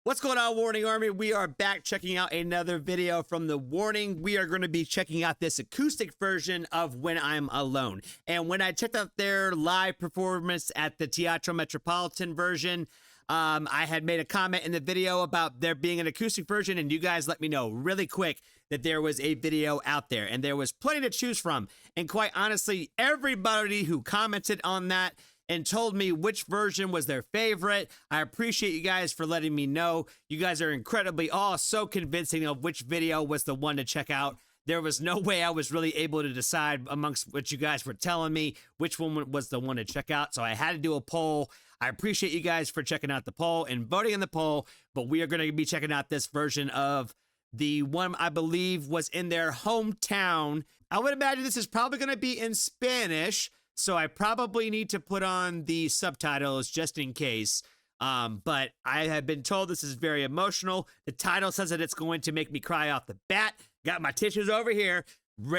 What's going on, Warning Army? We are back checking out another video from the Warning. We are going to be checking out this acoustic version of When I'm Alone. And when I checked out their live performance at the Teatro Metropolitan version, I had made a comment in the video about there being an acoustic version, and you guys let me know really quick that there was a video out there, and there was plenty to choose from. And quite honestly, everybody who commented on that and told me which version was their favorite, I appreciate you guys for letting me know. You guys are incredibly all so convincing of which video was the one to check out. There was no way I was really able to decide amongst what you guys were telling me which one was the one to check out, so I had to do a poll. I appreciate you guys for checking out the poll and voting in the poll, but we are going to be checking out this version of the one I believe was in their hometown. I would imagine this is probably going to be in Spanish, so I probably need to put on the subtitles just in case. But I have been told this is very emotional. The title says that it's going to make me cry off the bat. Got my tissues over here,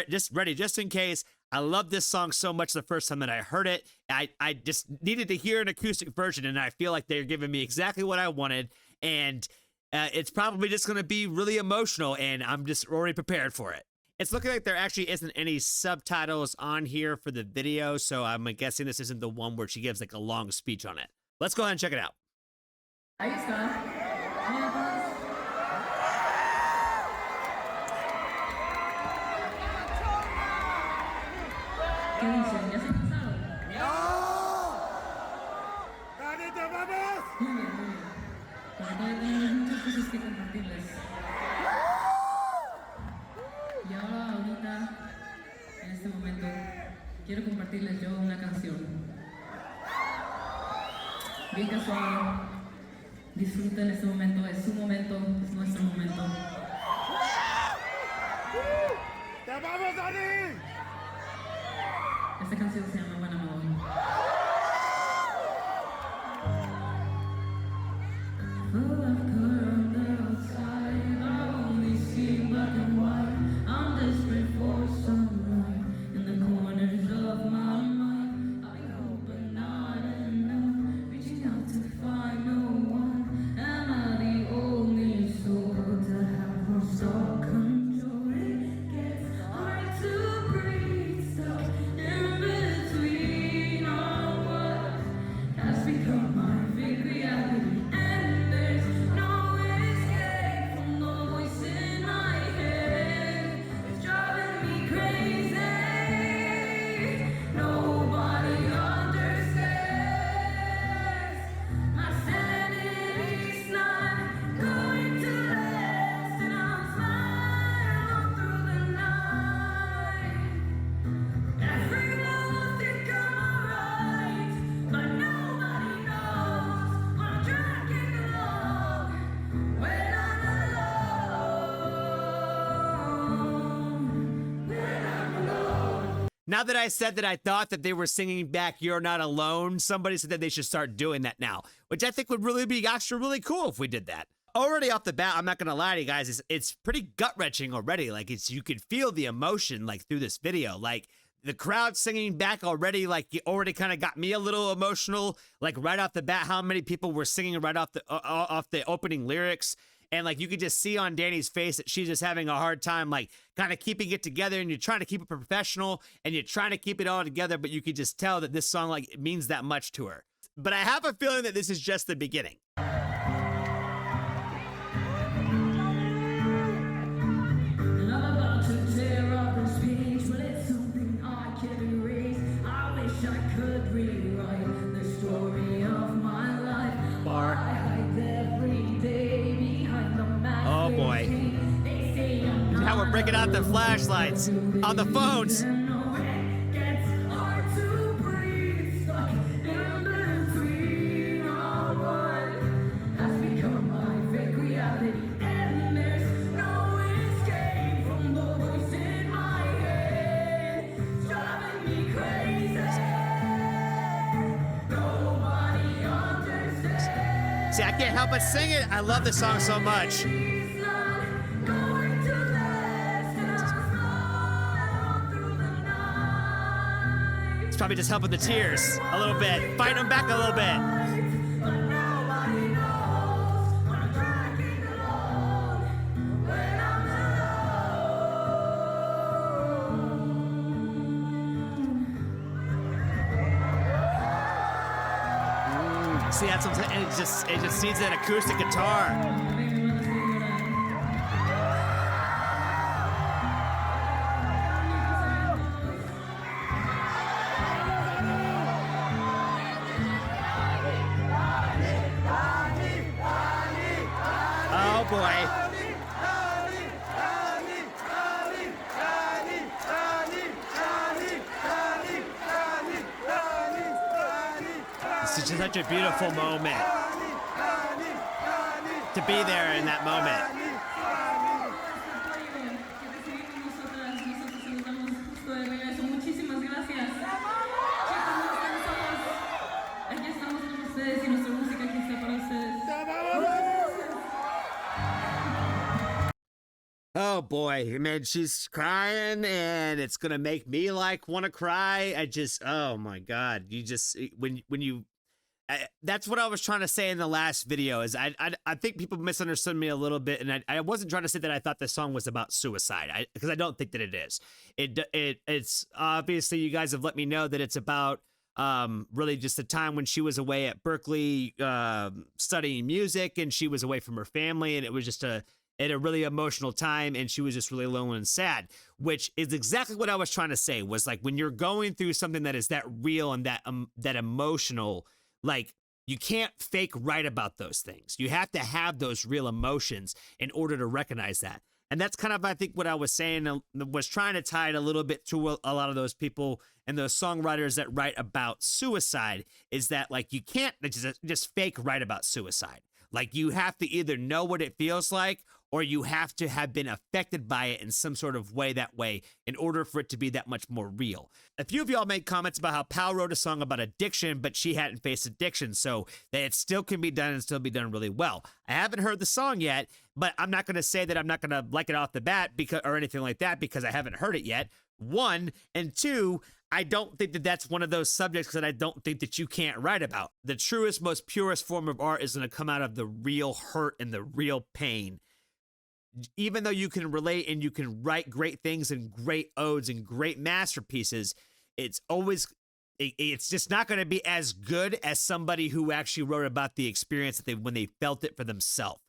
just ready just in case. I love this song so much the first time that I heard it. I just needed to hear an acoustic version, and I feel like they're giving me exactly what I wanted. And it's probably just going to be really emotional, and I'm just already prepared for it. It's looking like there actually isn't any subtitles on here for the video, so I'm guessing this isn't the one where she gives like a long speech on it. Let's go ahead and check it out. Ahí está. ¿Qué dicen? ¿Ya se cansaron? ¡No! ¡Carita, vamos! Muy bien, muy bien. Pero todavía tenemos muchas cosas que compartirles. Y ahora, ahorita, en este momento, quiero compartirles yo una canción. Bien casual. Disfruten este momento, es su momento, es nuestro momento. ¡Te vamos, Dani! Esta canción se llama When I'm Alone. Full of color on the outside, I only see black and white. I'm desperate for sunlight in the corners of my mind. I hope but not enough, reaching out to find no one. Am I the only soul to have lost all control? It gets hard to breathe, stuck in between all what has become my big reality. And there's no escape from the voice in my head. It's driving me crazy. Nobody understands. My sanity's not going to last, and I'm smiling all through the night. Everyone will think I'm alright, but nobody knows what I'm dragging along when I'm alone. When I'm alone. Now that I said that I thought that they were singing back You're Not Alone, somebody said that they should start doing that now, which I think would really be actually really cool if we did that. Already off the bat, I'm not going to lie to you guys, it's pretty gut-wrenching already. Like, you could feel the emotion, like, through this video. Like, the crowd singing back already, like, it already kind of got me a little emotional. Like, right off the bat, how many people were singing right off the opening lyrics. And, like, you could just see on Danny's face that she's just having a hard time, like, kind of keeping it together. And you're trying to keep it professional, and you're trying to keep it all together, but you could just tell that this song, like, it means that much to her. But I have a feeling that this is just the beginning. And I'm about to tear up this page, but it's something I can't erase. I wish I could rewrite the story of my life. Bar. I hide every day behind the mask. Oh, boy. They say I'm not Now we're breaking out the flashlights on the phones. And no, it gets hard to breathe, stuck in between all what has become my fake reality. And there's no escape from the voice in my head. It's driving me crazy. Nobody understands. See, I can't help but sing it. I love this song so much. It's not going to last, and I'm smiling all through the night. It's probably just helping the tears a little bit, fighting them back a little bit. But nobody knows what I'm trying See, that's what I'm saying. It just needs that acoustic guitar. Oh boy. This is just such a beautiful moment to be there in that moment. Oh boy, man, she's crying and it's gonna make me like want to cry. Oh my God, you just when you that's what I was trying to say in the last video. Is I think people misunderstood me a little bit, and I wasn't trying to say that I thought the song was about suicide, because I don't think that it is. It's obviously, you guys have let me know that it's about really just a time when she was away at Berkeley studying music, and she was away from her family, and it was just at a really emotional time, and she was just really alone and sad, which is exactly what I was trying to say. Was like, when you're going through something that is that real and that emotional, like, you can't fake write about those things. You have to have those real emotions in order to recognize that. And that's kind of, I think, what I was saying, was trying to tie it a little bit to a lot of those people and those songwriters that write about suicide, is that, like, you can't just fake write about suicide. Like, you have to either know what it feels like, or you have to have been affected by it in some sort of way that way in order for it to be that much more real. A few of y'all made comments about how Pal wrote a song about addiction, but she hadn't faced addiction, so that it still can be done and still be done really well. I haven't heard the song yet, but I'm not going to say that I'm not going to like it off the bat or anything like that, because I haven't heard it yet. One, and two, I don't think that that's one of those subjects that I don't think that you can't write about. The truest, most purest form of art is going to come out of the real hurt and the real pain. Even though you can relate and you can write great things and great odes and great masterpieces, it's just not going to be as good as somebody who actually wrote about the experience that when they felt it for themselves.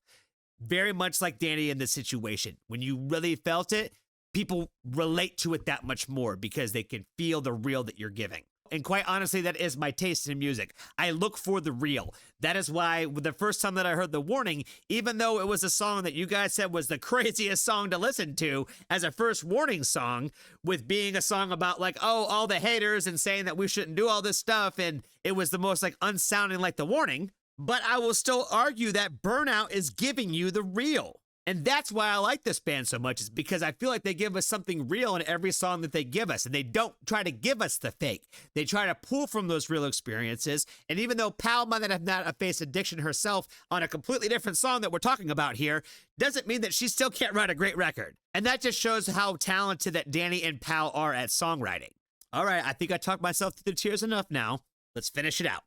Very much like Danny in this situation. When you really felt it, people relate to it that much more because they can feel the real that you're giving. And quite honestly, that is my taste in music. I look for the real. That is why the first time that I heard The Warning, even though it was a song that you guys said was the craziest song to listen to as a first Warning song, with being a song about, like, oh, all the haters and saying that we shouldn't do all this stuff, and it was the most, like, unsounding like The Warning, but I will still argue that Burnout is giving you the real. And that's why I like this band so much, is because I feel like they give us something real in every song that they give us. And they don't try to give us the fake. They try to pull from those real experiences. And even though Pal might have not faced addiction herself on a completely different song that we're talking about here, doesn't mean that she still can't write a great record. And that just shows how talented that Danny and Pal are at songwriting. All right, I think I talked myself through the tears enough now. Let's finish it out.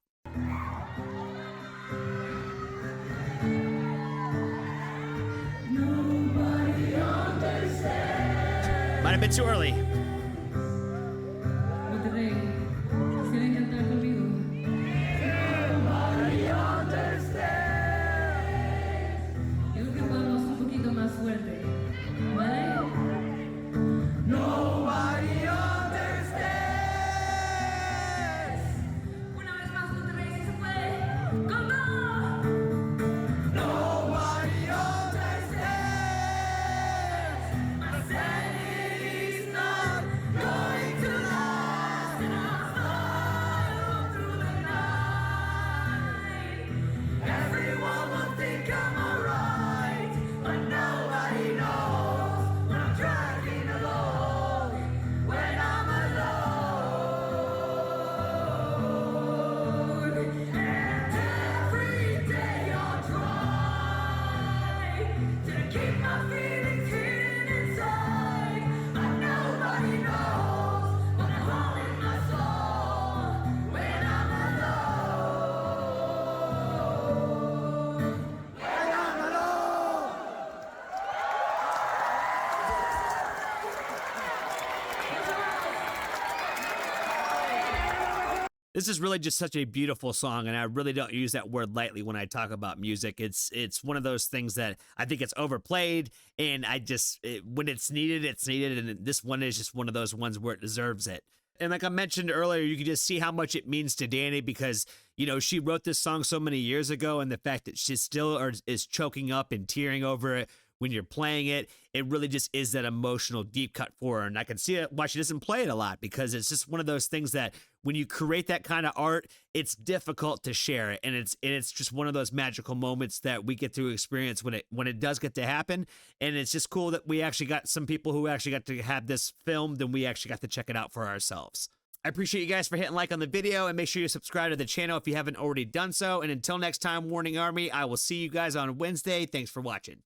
Might have been too early. This is really just such a beautiful song, and I really don't use that word lightly when I talk about music. It's one of those things that I think it's overplayed, and when it's needed, and this one is just one of those ones where it deserves it. And like I mentioned earlier, you can just see how much it means to Danny because, you know, she wrote this song so many years ago, and the fact that she still is choking up and tearing over it when you're playing it, it really just is that emotional deep cut for her. And I can see why she doesn't play it a lot, because it's just one of those things that when you create that kind of art, it's difficult to share it. And it's just one of those magical moments that we get to experience when it does get to happen. And it's just cool that we actually got some people who actually got to have this filmed, and we actually got to check it out for ourselves. I appreciate you guys for hitting like on the video, and make sure you subscribe to the channel if you haven't already done so. And until next time, Warning Army, I will see you guys on Wednesday. Thanks for watching.